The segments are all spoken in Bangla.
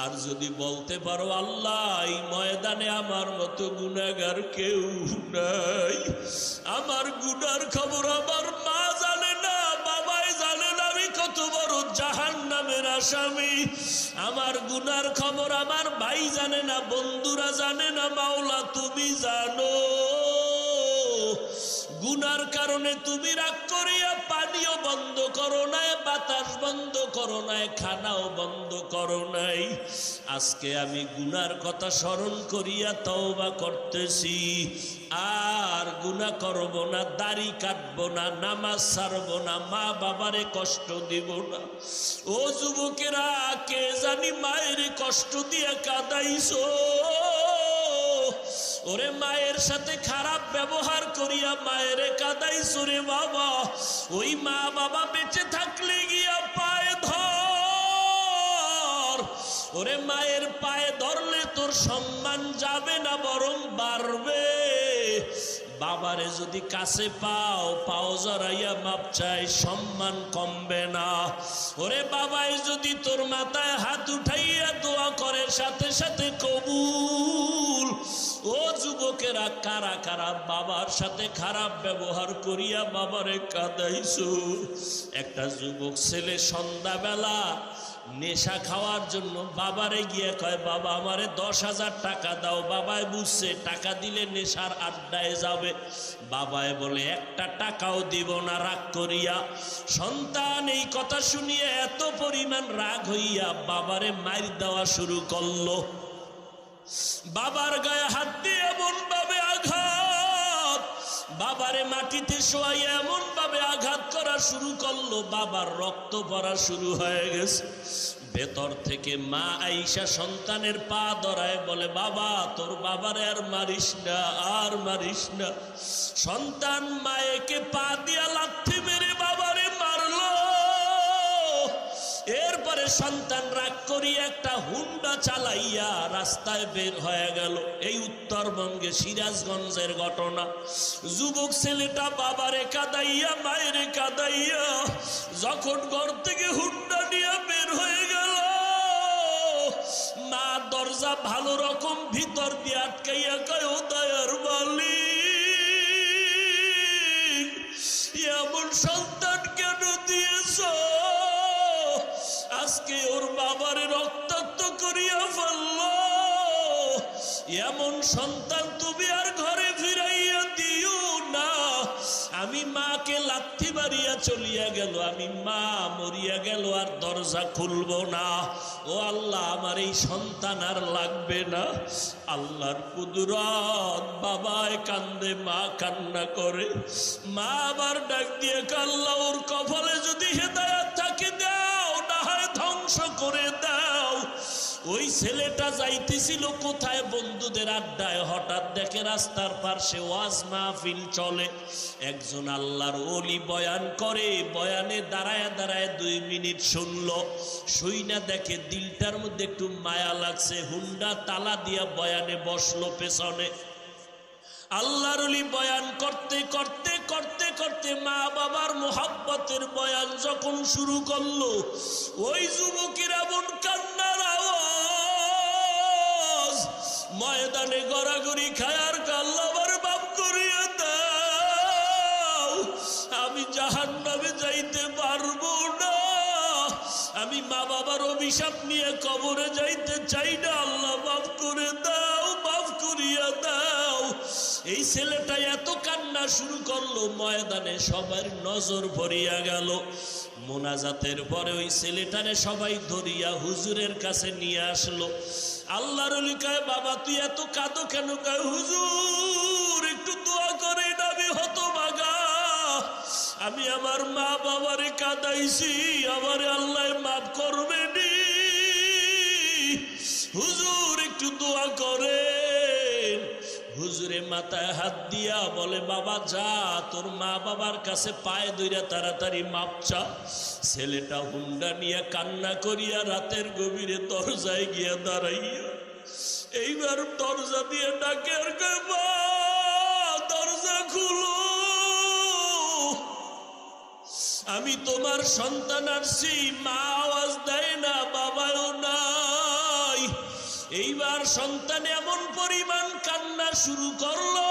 আর যদি বলতে পারো আল্লাহ এই ময়দানে আমার মতো গুনাহগার কেউ নাই, আমার গুনার খবর আমার মা জানে না, বাবাই জানে না আমি কত বড় জাহান্নামের আসামি, আমার গুনার খবর আমার ভাই জানে না, বন্ধুরা জানে না, মাওলা তুমি জানো। গুনার কারণে তুমি রাগ করিয়া পানিও বন্ধ করো নাই, বাতাস বন্ধ করো নাই, খানাও বন্ধ করো নাই। আজকে আমি গুনার কথা স্মরণ করিয়া তওবা করতেছি, আর গুনাহ করব না, দাড়ি কাটব না, নামাজ ছাড়ব না, মা বাবারে কষ্ট দিব না। ও যুবকেরা, কে জানি মায়ের কষ্ট দিয়ে কাঁদাইছো, ওরে মায়ের সাথে খারাপ ব্যবহার করিয়া মায়েরে কাঁদাইছো রে বাবা। ওই মা বাবা বেঁচে থাকলে গিয়া পায়ে ধর, ওরে মায়ের পায়ে ধরলে তোর সম্মান যাবে না বরং বাড়বে। বাবারে যদি কাছে পাও, পাও জড়াইয়া মাপ চাই, সম্মান কমবে না। ওরে বাবাই যদি তোর মাথায় হাত উঠাইয়া দোয়া করে, সাথে সাথে কবুল। ও যুবকেরা, কারা কারা বাবার সাথে খারাপ ব্যবহার করিয়া বাবারে কাঁদাইছো? একটা যুবক ছেলে সন্ধ্যাবেলা নেশা খাওয়ার জন্য বাবারে গিয়ে কয়, বাবা আমারে 10,000 টাকা দাও। বাবায় বুঝছে টাকা দিলে নেশার আড্ডায় যাবে, বাবায় বলে একটা টাকাও দিব না, রাগ করিয়া। সন্তান এই কথা শুনিয়ে এত পরিমাণ রাগ হইয়া বাবারে মাইর দেওয়া শুরু করলো। বাবার গায়ে হাত দিয়ে এমন ভাবে আঘাত, বাবারে মাটিতে শোয়াইয়া এমন ভাবে আঘাত করা শুরু করলো, বাবার রক্ত পড়া শুরু হয়ে গেছে। ভেতর থেকে মা আইসা সন্তানের পা ধরায় বলে, বাবা তোর বাবারে আর মারিস না, আর মারিস না। সন্তান মায়েকে পা দিয়া লাথি মেরে বাবারে মারলো। এরপরে সন্তান রাগ করিয়া একটা হুন্ডা চালাইয়া রাস্তায় বের হয়ে গেল। এই উত্তরবঙ্গে সিরাজগঞ্জের ঘটনা। যুবক ছেলেটা বাবারে কাঁদাইয়া মায়েরে কাঁদাইয়া যখন ঘর থেকে হুন্ডা নিয়ে বের হয়ে গেল, মা দরজা ভালো রকম ভিতর দিয়ে আটকাইয়া কয়, ও দয়ার মালিক, এমন সন্তান কেন দিয়েছ? আজকে ওর বাবারে রক্তাক্ত করিয়া ফেলল। এমন সন্তান তুমি আর ঘরে ফিরাইয়া দিও না। আমি মাকে লাথি মারিয়া চলিয়া গেল, আমি মা মরিয়া গেল, আর দরজা খুলব না। ও আল্লাহ, আমার এই সন্তান আর লাগবে না। আল্লাহর কুদরত, বাবায় কান্দে, মা কান্না করে। মা আবার ডাক দিয়ে, আল্লাহ ওর কপালে যদি হেদায়েত থাকে দাও, না হয় ধ্বংস করে দাও। ওই ছেলেটা যাইতেছিল কোথায়? বন্ধুদের আড্ডায়। হঠাৎ দেখে রাস্তার পাশে ওয়াজ মাহফিল চলে, একজন আল্লাহর ওলি বয়ান করে। বয়ানে দাঁড়ায় দাঁড়ায় 2 মিনিট শুনলো, শুইনা দেখে দিলটার মধ্যে একটু মায়া লাগছে। হুন্ডা তালা দিয়া বয়ানে বসলো পেছনে। আল্লাহর ওলি বয়ান করতে করতে করতে করতে মা বাবার মোহাব্বতের বয়ান যখন শুরু করলো, ওই যুবকের এমন কান্নার আওয়াজ, ময়দানে গড়াগড়ি খায় আর আল্লাহ আমার মাফ করিয়া দাও, আমি জাহান্নামে যাইতে পারবো না, আমি মা বাবার অভিশাপ নিয়ে কবরে যাইতে চাই না, আল্লাহ মাফ করে দাও, মাফ করিয়া দাও। এই ছেলেটা এত কান্না শুরু করলো, ময়দানে সবার নজর ভরিয়া গেল। মোনাজাতের পরে ওই ছেলেটারে সবাই ধরিয়া হুজুরের কাছে নিয়ে আসলো। আল্লাহর ওলি কয়, বাবা তুই এত কাঁদো কেন? কয়, হুজুর একটু দোয়া করেন, আমি হতভাগা, আমি আমার মা বাবারে কাঁদাইছি, আমারে আল্লাহ মাফ করবেনি, হুজুর একটু দোয়া করেন। হুজুরে মাথায় হাত দিয়া বলে, বাবা যা, তোর মা বাবার কাছে পায়ে ধইরা তাড়াতাড়ি মাপ চা। ছেলেটা হুন্ডা নিয়ে কান্না করিয়া রাতের গভীরে দরজায় গিয়া দাঁড়াইয়া এইবার দরজা দিয়ে ডাকে, আর কয়, মা দরজা খুলো, আমি তোমার সন্তান আসছি। মা আওয়াজ দেয় না, বাবাও নাই। এইবার সন্তান এমন পরিমাণ কান্না শুরু করলো,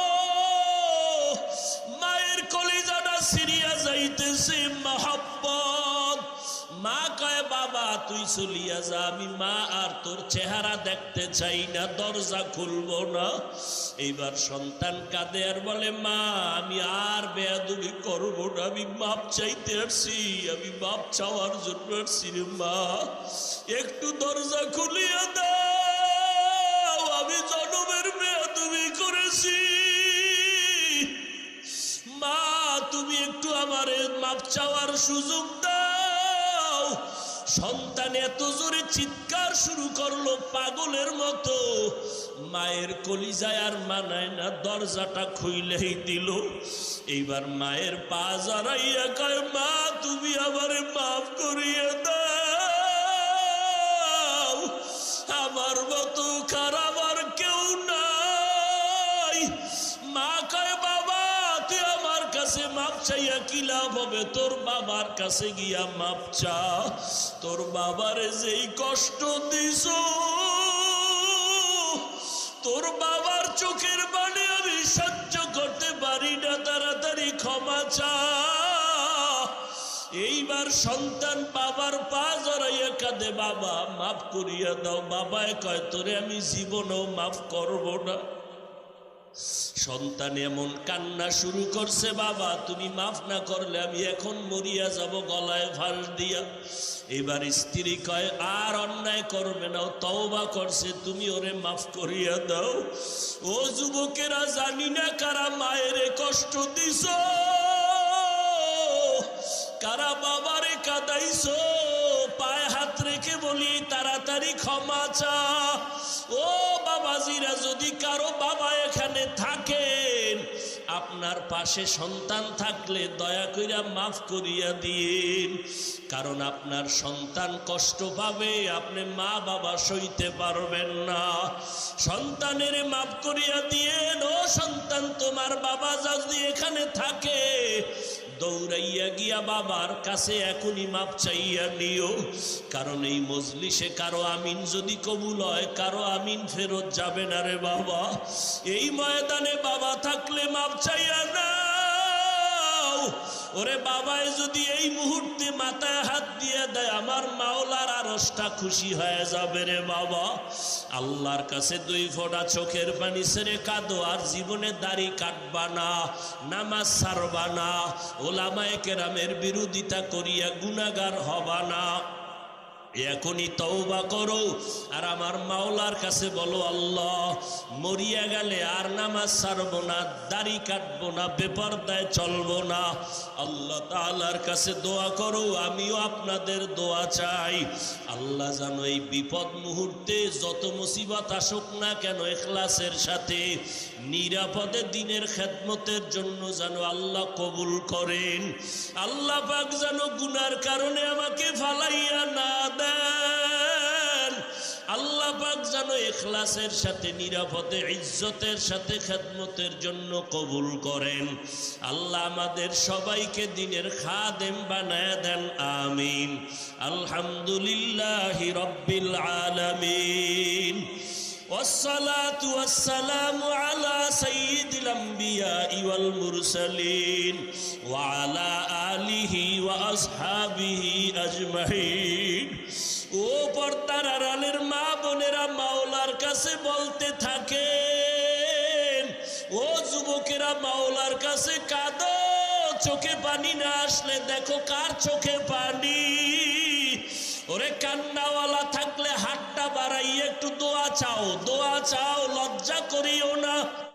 মায়ের কলিজাটা সিরিয়া যাইতেছে মহব্বত। মা কয় বাবা তুই চলিয়া যা, আমি মা আর তোর চেহারা দেখতে চাই না, দরজা খুলবো না। এইবার সন্তান কাঁদে আর বলে মা আমি আর বেয়াদবি করবো না, আমি মাপ চাইতে আসছি, আমি মাপ চাওয়ার জন্য আসছি রে মা, একটু দরজা খুলিয়া দাও, আমি জনমের বেয়াদবি করেছি, মা তুমি একটু আমারে মাপ চাওয়ার সুযোগ দাও। সন্তান এত জোরে চিৎকার শুরু করলো পাগলের মতো, মায়ের কলিজায় আর মানায় না, দরজাটা খুইলেই দিল। এইবার মায়ের পা জড়াইয়া কয় মা তুমি আমারে মাফ করিয়ে দাও, আমার মতো খারাপ আর কেউ নাই। মা কয় বাবা তুই আমার কাছে মাপ চাইয়া কি লাভ হবে, তোর বাবার কাছে গিয়া মাপ চা, তোর বাবারে যেই কষ্ট দিছ, তোর বাবার চোখের পানি আমি সহ্য করতে পারি না, তাড়াতাড়ি ক্ষমা চা। এইবার সন্তান বাবার পা জড়াইয়া কাঁদে বাবা মাফ করিয়া দাও। বাবায় কয় তোরে আমি জীবনেও মাফ করব না। সন্তান এমন কান্না শুরু করছে বাবা তুমি মাফ না করলে আমি এখন মরিয়া যাব গলায় ফাঁস দিয়া। এবার স্ত্রী কয় আর অন্যায় করবে না, তওবা করছে, তুমি ওরে মাফ করিয়া দাও। ও যুবকেরা জানি না কারা মায়ের কষ্ট দিছ, কারা বাবারে কাঁদাইছো, পায়ে হাত রেখে বলি তাড়াতাড়ি ক্ষমা চা। ও বাবাজিরা যদি কারো বাবা এখানে থাকেন, আপনার পাশে সন্তান থাকলে দয়া কইরা মাফ করিয়া দিন, কারণ আপনার সন্তান কষ্ট পাবে, আপনি মা বাবা সইতে পারবেন না। সন্তানের মাফ করিয়া দিয়েন। ও সন্তান তোমার বাবা যদি এখানে থাকে দৌড়াইয়া গিয়া বাবার কাছে এখনই মাপ চাইয়া নিও, কারণ এই মজলিসে কারো আমিন যদি কবুল হয় কারো আমিন ফেরত যাবে না রে বাবা। এই ময়দানে বাবা থাকলে মাপ চাইয়া নাও। ওরে বাবায় যদি এই মুহূর্তে মাথায় হাত দিয়ে দেয় আমার মাওলার আরশটা খুশি হয়ে যাবে রে বাবা। আল্লাহর কাছে দুই ফোঁটা চোখের পানি ছেড়ে কাঁদো, আর জীবনে দাড়ি কাটবা না, নামাজ ছাড়বা না, ওলামায়ে কেরামের বিরোধিতা করিয়া গুনাহগার হবা না। এখনই তওবা করো আর আমার মাওলার কাছে বলো আল্লাহ মরিয়া গেলে আর নামাজ ছাড়বো না, দাড়ি কাটবো না, বেপরদায় চলবো না। আল্লাহ তাআলার কাছে দোয়া করো, আমিও আপনাদের দোয়া চাই। আল্লাহ জানো এই বিপদ মুহূর্তে যত মুসিবত আসুক না কেন ইখলাসের সাথে নিরাপদে দিনের খেদমতের জন্য যেন আল্লাহ কবুল করেন। আল্লাহ পাক যেন গুনার কারণে আমাকে ফালাইয়া না দেন। আল্লাহ পাক যেন ইখলাসের সাথে নিরাপদে ইজ্জতের সাথে খেদমতের জন্য কবুল করেন। আল্লাহ আমাদের সবাইকে দিনের খাদেম বানায় দেন, আমিন। আলহামদুলিল্লাহি রাব্বিল আলামিন। والصلاة والسلام على سيد الأنبياء والمرسلين وعلى آله وأصحابه أجمعين। ও পর্দার আড়ালের মা বোনেরা মাওলার কাছে বলতে থাকেন, ও যুবকেরা মাওলার কাছে কাঁদো, চোখে পানি না আসলে দেখো কার চোখে পানি। ওরে কান্নাওয়ালা থাকলে হাতটা বাড়াইয়ে একটু দোয়া চাও, দোয়া চাও, লজ্জা করিও না।